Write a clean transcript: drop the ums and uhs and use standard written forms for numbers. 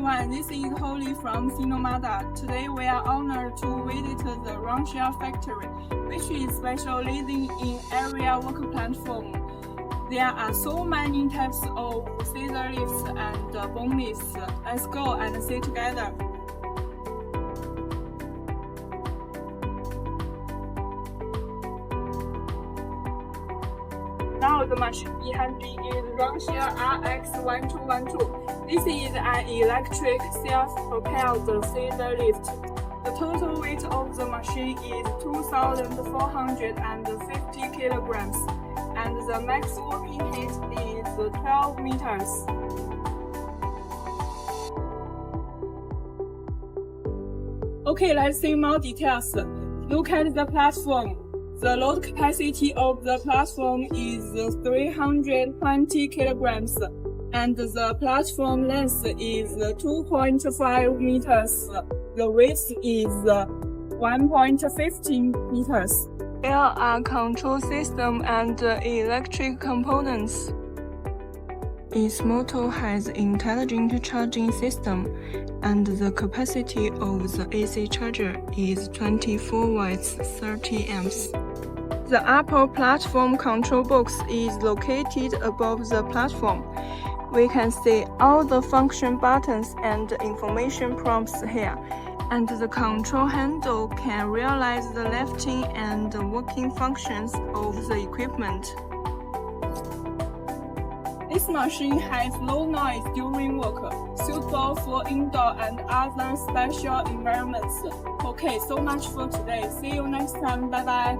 everyone, this is Holly from SINOMADA. Today we are honored to visit the RUNSHARE factory, which is specializing in area work platform. There are so many types of scissor lifts and bone lifts. Let's go and see together. Now the machine behind me is RUNSHARE RX1212. This is an electric self-propelled scissor lift. The total weight of the machine is 2,450 kilograms, and the max working height is 12 meters. Okay, let's see more details. Look at the platform. The load capacity of the platform is 320 kilograms, and the platform length is 2.5 meters. The width is 1.15 meters. There are control system and electric components. Its motor has intelligent charging system, and the capacity of the AC charger is 24 watts 30 amps. The upper platform control box is located above the platform. We can see all the function buttons and information prompts here, and the control handle can realize the lifting and working functions of the equipment. This machine has low noise during work, suitable for indoor and other special environments. Okay, so much for today. See you next time. Bye bye.